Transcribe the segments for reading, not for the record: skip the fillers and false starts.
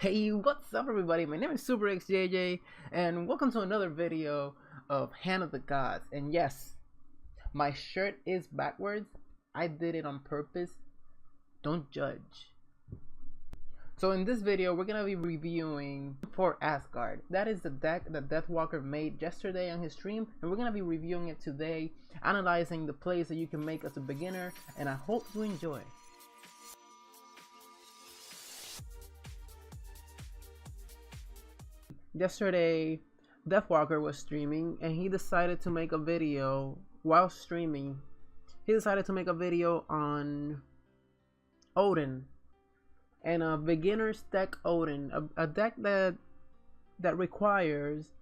Hey, what's up everybody? My name is SuperXJJ and welcome to another video of Hand of the Gods. And yes, my shirt is backwards. I did it on purpose. Don't judge. So in this video, we're gonna be reviewing for Asgard. That is the deck that Deathwalker made yesterday on his stream, and we're gonna be reviewing it today, analyzing the plays that you can make as a beginner, and I hope you enjoy. Yesterday, Deathwalker was streaming and he decided to make a video while streaming. He decided to make a video on Odin and a beginner's deck Odin, a deck that requires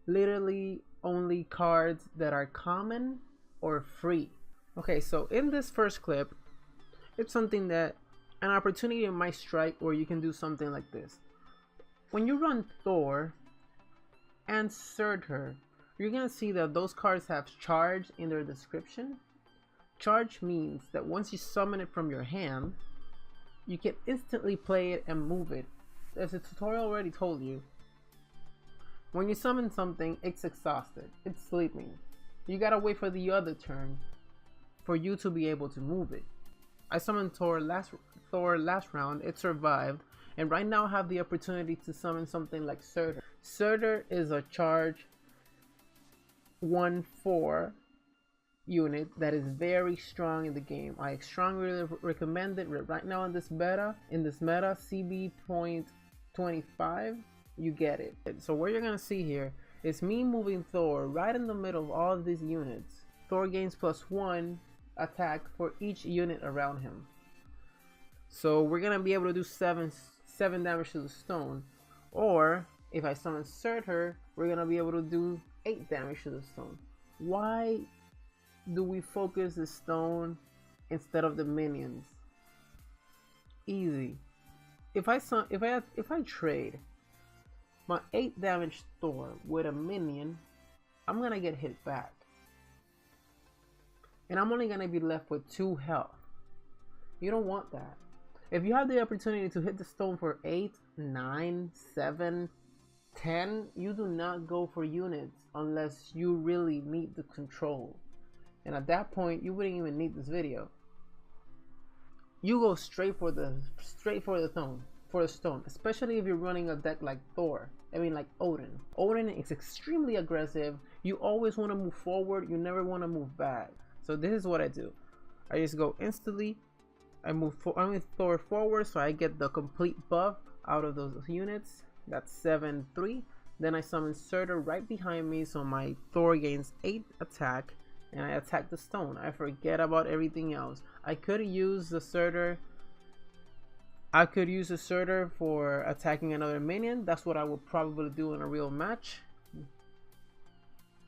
literally only cards that are common or free. Okay, so in this first clip, it's something that an opportunity might strike where you can do something like this. When you run Thor and Surtur, you're gonna see that those cards have charge in their description. Charge means that once you summon it from your hand, you can instantly play it and move it. As the tutorial already told you, when you summon something, it's exhausted, it's sleeping. You gotta wait for the other turn for you to be able to move it. I summoned Thor last round, it survived. And right now I have the opportunity to summon something like Surtur. Surtur is a charge 1/4 unit that is very strong in the game. I strongly recommend it right now in this meta. CB.25, you get it. So what you're gonna see here is me moving Thor right in the middle of all of these units. Thor gains +1 attack for each unit around him. So we're gonna be able to do 7 damage to the stone, or if I summon Surtur, we're gonna be able to do 8 damage to the stone. Why do we focus the stone instead of the minions? Easy. If I trade my 8 damage Thor with a minion, I'm gonna get hit back, and I'm only gonna be left with 2 health. You don't want that. If you have the opportunity to hit the stone for 8, 9, 7, 10, you do not go for units unless you really need the control. And at that point, you wouldn't even need this video. You go straight for the stone, especially if you're running a deck like Thor. Like Odin. Odin is extremely aggressive. You always want to move forward. You never want to move back. So this is what I do. I just go instantly. I move Thor forward, so I get the complete buff out of those units. That's 7/3. Then I summon Surtur right behind me, so my Thor gains 8 attack, and I attack the stone. I forget about everything else. I could use the Surtur. For attacking another minion. That's what I would probably do in a real match.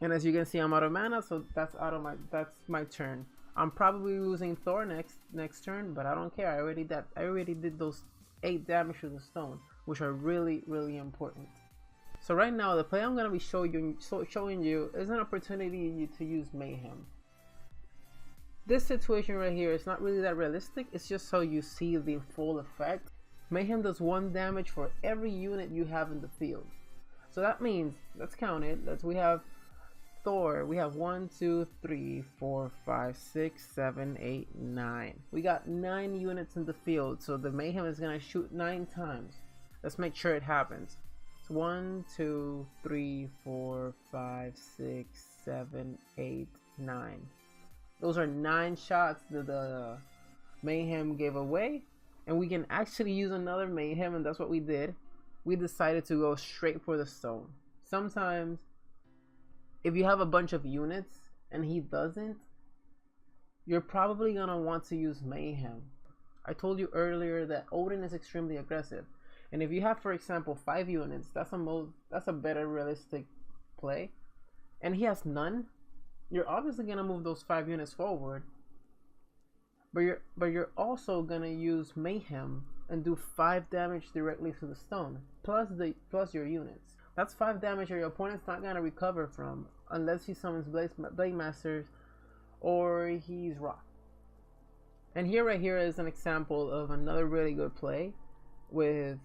And as you can see, I'm out of mana, so that's my turn. I'm probably losing Thor next turn, but I don't care. I already did those 8 damage to the stone, which are really important. So right now, the play I'm gonna be showing you is an opportunity to use Mayhem. This situation right here is not really that realistic. It's just so you see the full effect. Mayhem does 1 damage for every unit you have in the field. So that means, let's count it. We have Thor, we have 1, 2, 3, 4, 5, 6, 7, 8, 9. We got 9 units in the field, so the Mayhem is gonna shoot 9 times. Let's make sure it happens. It's 1, 2, 3, 4, 5, 6, 7, 8, 9. Those are 9 shots that the Mayhem gave away, and we can actually use another Mayhem, and that's what we did. We decided to go straight for the stone. Sometimes, if you have a bunch of units and he doesn't, you're probably gonna want to use Mayhem. I told you earlier that Odin is extremely aggressive, and if you have, for example, 5 units, that's a better realistic play, and he has none. You're obviously gonna move those 5 units forward, but you're also gonna use Mayhem and do 5 damage directly to the stone, plus your units. That's 5 damage your opponent's not gonna recover from unless he summons Blade Masters or he's rocked. And right here is an example of another really good play with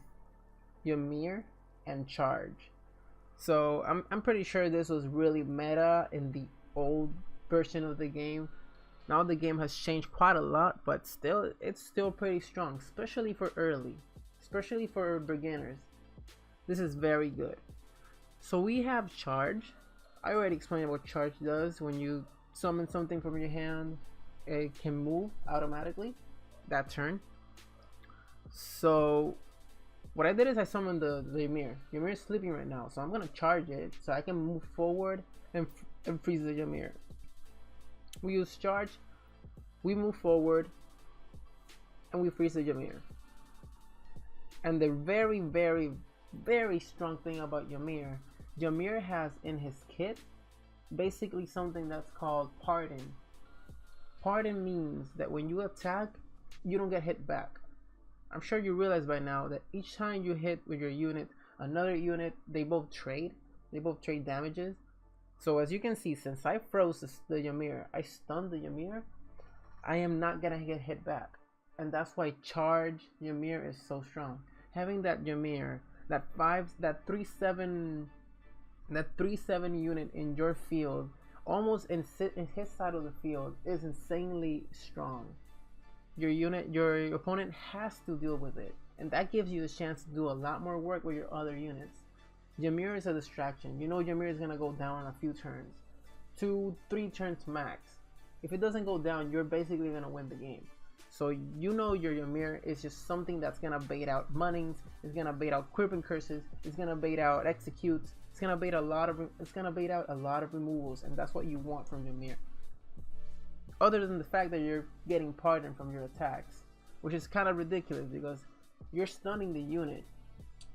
Ymir, and Charge. So I'm pretty sure this was really meta in the old version of the game. Now the game has changed quite a lot, but still, it's still pretty strong, especially for early, especially for beginners. This is very good. So we have Charge. I already explained what Charge does. When you summon something from your hand, it can move automatically that turn. So what I did is I summoned the Ymir. Ymir is sleeping right now, so I'm gonna charge it so I can move forward and freeze the Ymir. We use Charge, we move forward, and we freeze the Ymir. And the very, very, very strong thing about Ymir, Ymir has in his kit basically something that's called Pardon. Pardon means that when you attack, you don't get hit back. I'm sure you realize by now that each time you hit with your unit, another unit, they both trade damages. So as you can see, since I froze the Ymir, I stunned the Ymir, I am not gonna get hit back. And that's why Charge Ymir is so strong. Having that Ymir, that 3/7 unit in your field, almost in his side of the field, is insanely strong. Your opponent has to deal with it, and that gives you a chance to do a lot more work with your other units. Ymir is a distraction. You know Ymir is gonna go down in a few turns, 2-3 turns max. If it doesn't go down, you're basically gonna win the game. So you know your Ymir is just something that's gonna bait out munnings, it's gonna bait out crippling curses, it's gonna bait out executes, it's gonna bait out a lot of removals, and that's what you want from Ymir. Other than the fact that you're getting pardon from your attacks, which is kind of ridiculous because you're stunning the unit.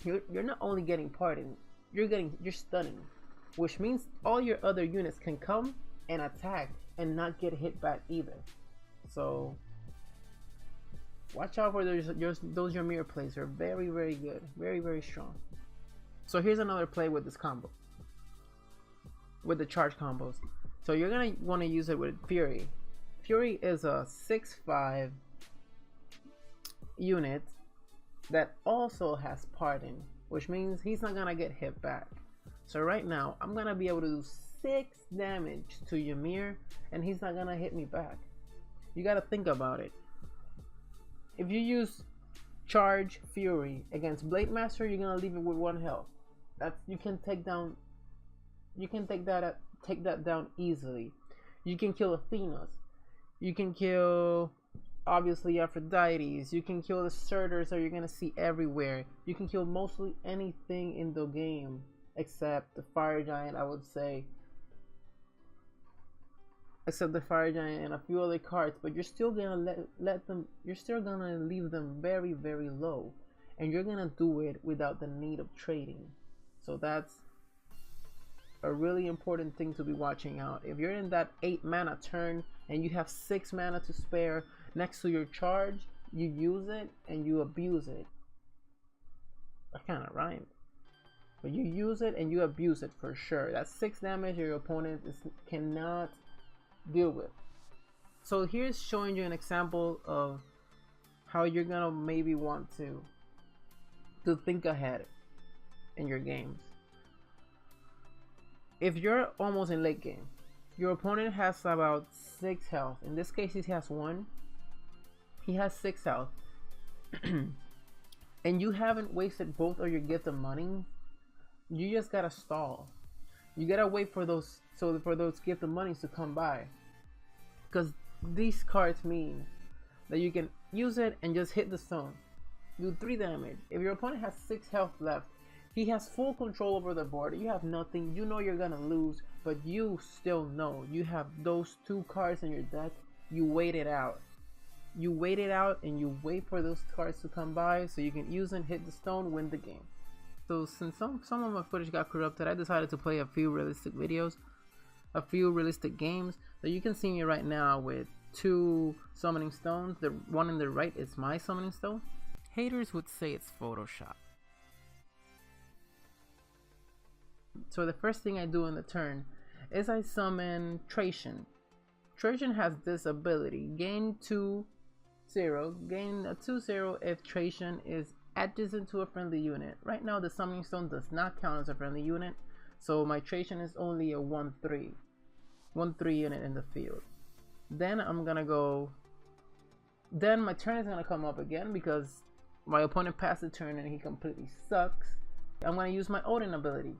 You're not only getting pardon, you're stunning, which means all your other units can come and attack and not get hit back either. So watch out for those Ymir plays. They're very, very good, very, very strong. So here's another play with this combo, with the charge combos. So you're gonna want to use it with Fury. Fury is a 6/5 unit that also has pardon, which means he's not gonna get hit back. So right now I'm gonna be able to do 6 damage to Ymir and he's not gonna hit me back. You gotta think about it. If you use Charge Fury against Blade Master, you're gonna leave it with 1 health. You can take that down easily. You can kill Athena's. You can kill obviously Aphrodite's. You can kill the Surters that you're gonna see everywhere. You can kill mostly anything in the game except the Fire Giant, I would say. Except the Fire Giant and a few other cards, but you're still gonna you're still gonna leave them very, very low, and you're gonna do it without the need of trading. So that's a really important thing to be watching out. If you're in that 8 mana turn and you have 6 mana to spare next to your charge, you use it and you abuse it. That kind of rhymed. But you use it and you abuse it for sure. That's 6 damage your opponent cannot deal with. So here's showing you an example of how you're gonna maybe want to think ahead in your games. If you're almost in late game, your opponent has about 6 health. In this case, he has 1. He has 6 health. And you haven't wasted both of your gift of money. You just gotta stall. You gotta wait for those gift of monies to come by. Because these cards mean that you can use it and just hit the stone. Do 3 damage. If your opponent has 6 health left, he has full control over the board. You have nothing. You know you're gonna lose, but you still know you have those 2 cards in your deck. You wait it out. You wait it out and you wait for those cards to come by so you can use and hit the stone, win the game. So since some of my footage got corrupted, I decided to play a few realistic videos, a few realistic games. So you can see me right now with 2 summoning stones. The one on the right is my summoning stone. Haters would say it's Photoshop. So the first thing I do in the turn is I summon Trajan. Trajan has this ability, gain a 2/0 if Trajan is adjacent to a friendly unit. Right now the summoning stone does not count as a friendly unit, so my Trajan is only a 1/3 unit in the field. Then I'm gonna go, then my turn is gonna come up again because my opponent passed the turn and he completely sucks. I'm gonna use my Odin ability.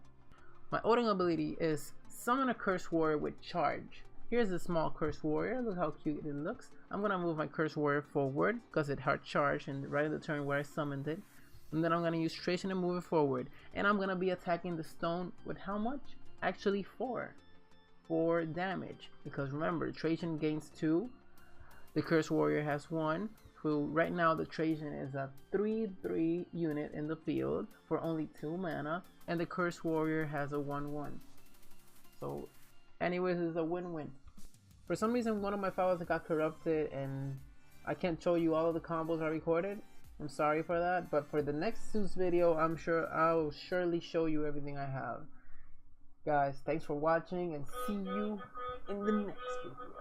My Odin ability is summon a cursed warrior with charge. Here's a small cursed warrior. Look how cute it looks. I'm gonna move my cursed warrior forward because it had charge and right in the turn where I summoned it. And then I'm gonna use Trajan and move it forward. And I'm gonna be attacking the stone with how much? Actually 4 damage. Because remember, Trajan gains 2. The cursed warrior has 1. So right now the Trajan is a 3/3 unit in the field for only 2 mana. And the cursed warrior has a 1/1. So anyways, it's a win-win. For some reason one of my files got corrupted and I can't show you all of the combos I recorded. I'm sorry for that, but for the next Zeus video I'm sure I'll surely show you everything I have. Guys, thanks for watching and see you in the next video.